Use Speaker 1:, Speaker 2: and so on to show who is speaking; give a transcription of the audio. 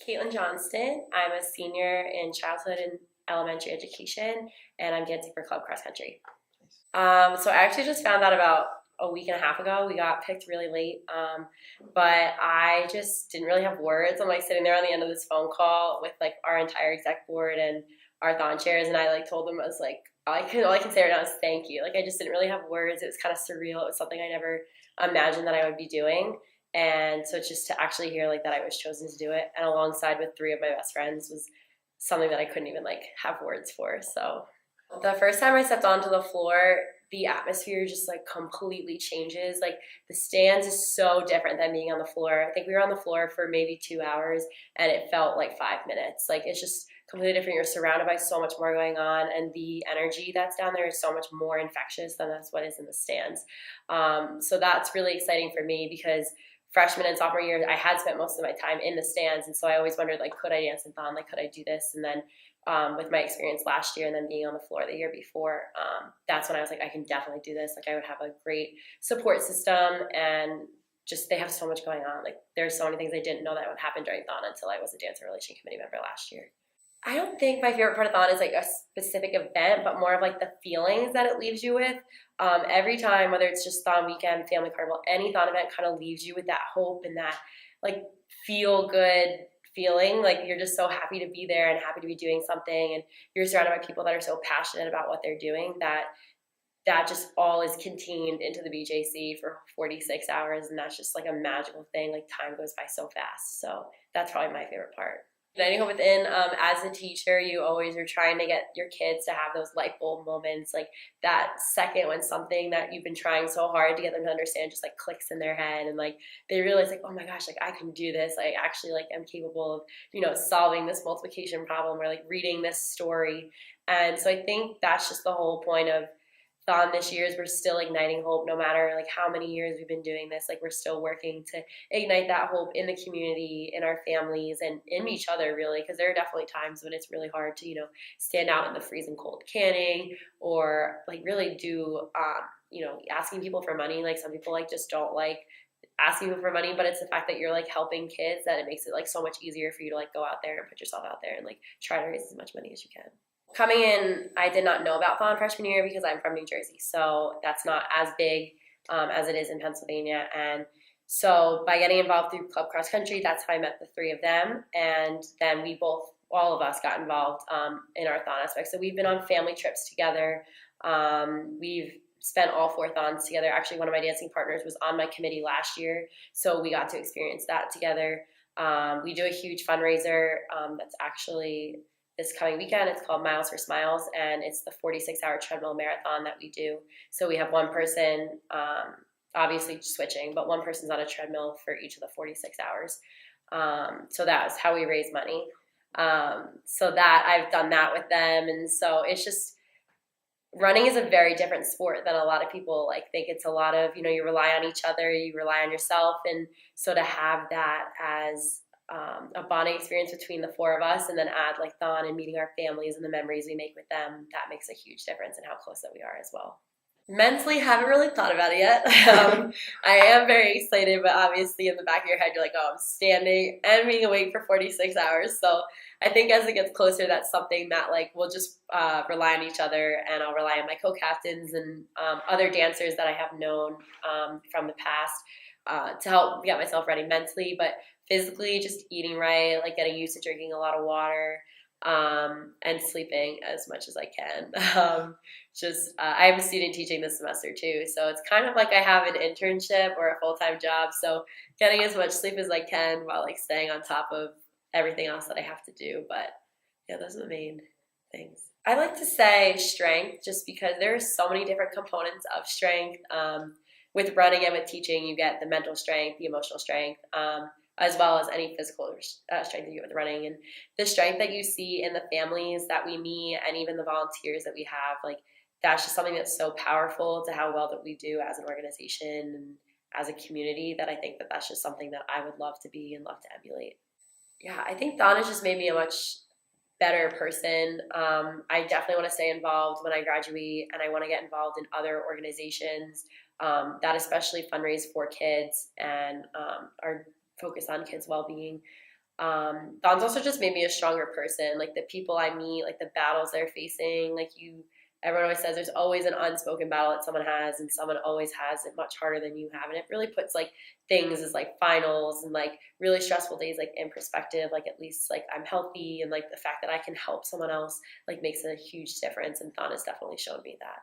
Speaker 1: Kaitlyn Johnston. I'm a senior in childhood and elementary education, and I'm dancing for club cross country. So I actually just found out about a week and a half ago. We got picked really late, but I just didn't really have words. I'm like sitting there on the end of this phone call with like our entire exec board and our thon chairs, and I like told them I was like, all I can say right now is thank you. Like I just didn't really have words. It was kind of surreal. It was something I never imagined that I would be doing. And so just to actually hear like that I was chosen to do it, and alongside with three of my best friends, was something that I couldn't even like have words for. So the first time I stepped onto the floor, the atmosphere just like completely changes. Like the stands is so different than being on the floor. I think we were on the floor for maybe 2 hours and it felt like 5 minutes. Like it's just completely different. You're surrounded by so much more going on, and the energy that's down there is so much more infectious than that's what is in the stands. So that's really exciting for me because freshman and sophomore year, I had spent most of my time in the stands, and so I always wondered, like, could I dance in thon? Like, could I do this? And then with my experience last year and then being on the floor the year before, that's when I was like, I can definitely do this. Like, I would have a great support system, and just they have so much going on. Like, there's so many things I didn't know that would happen during thon until I was a dancer relation committee member last year. I don't think my favorite part of thon is like a specific event, but more of like the feelings that it leaves you with. Every time, whether it's just thon weekend, family carnival, any thon event kind of leaves you with that hope and that like feel good feeling. Like you're just so happy to be there and happy to be doing something, and you're surrounded by people that are so passionate about what they're doing that just all is contained into the BJC for 46 hours, and that's just like a magical thing. Like time goes by so fast. So that's probably my favorite part. Igniting Hope Within, as a teacher, you always are trying to get your kids to have those light bulb moments, like that second when something that you've been trying so hard to get them to understand just like clicks in their head, and like they realize like, oh my gosh, like I can do this. I actually like am capable of, solving this multiplication problem or like reading this story. And so I think that's just the whole point of thon this year is we're still igniting hope no matter like how many years we've been doing this. Like we're still working to ignite that hope in the community, in our families, and in each other really, because there are definitely times when it's really hard to stand out in the freezing cold canning or like really do asking people for money. Like some people like just don't like asking people for money, but it's the fact that you're like helping kids that it makes it like so much easier for you to like go out there and put yourself out there and like try to raise as much money as you can. Coming in, I did not know about thon freshman year because I'm from New Jersey, so that's not as big as it is in Pennsylvania. And so by getting involved through club cross country, that's how I met the three of them, and then all of us got involved in our thon aspect. So we've been on family trips together. We've spent all 4 thons together. Actually, one of my dancing partners was on my committee last year, so we got to experience that together. We do a huge fundraiser that's actually this coming weekend. It's called Miles for Smiles, and it's the 46-hour treadmill marathon that we do. So we have one person, obviously switching, but one person's on a treadmill for each of the 46 hours. So that's how we raise money. So that I've done that with them, and so it's just, running is a very different sport than a lot of people like think. It's a lot of, you rely on each other, you rely on yourself, and so to have that as a bonding experience between the 4 of us, and then add like thon and meeting our families and the memories we make with them, that makes a huge difference in how close that we are as well. Mentally, haven't really thought about it yet. I am very excited, but obviously in the back of your head, you're like, oh, I'm standing and being awake for 46 hours. So I think as it gets closer, that's something that like we'll just rely on each other, and I'll rely on my co-captains and other dancers that I have known from the past to help get myself ready mentally, but physically just eating right, like getting used to drinking a lot of water, and sleeping as much as I can. I am a student teaching this semester too, so it's kind of like I have an internship or a full-time job, so getting as much sleep as I can while like staying on top of everything else that I have to do. But yeah, those are the main things. I like to say strength, just because there are so many different components of strength. With running and with teaching, you get the mental strength, the emotional strength, as well as any physical strength that you get with running. And the strength that you see in the families that we meet and even the volunteers that we have, like that's just something that's so powerful to how well that we do as an organization and as a community, that I think that that's just something that I would love to be and love to emulate. Yeah, I think thon has just made me a much better person. I definitely want to stay involved when I graduate, and I want to get involved in other organizations that especially fundraise for kids and are focused on kids' well-being. Thon's also just made me a stronger person. Like the people I meet, like the battles they're facing, everyone always says there's always an unspoken battle that someone has, and someone always has it much harder than you have. And it really puts like things as like finals and like really stressful days like in perspective. Like at least like I'm healthy, and like the fact that I can help someone else like makes a huge difference. And Thon has definitely shown me that.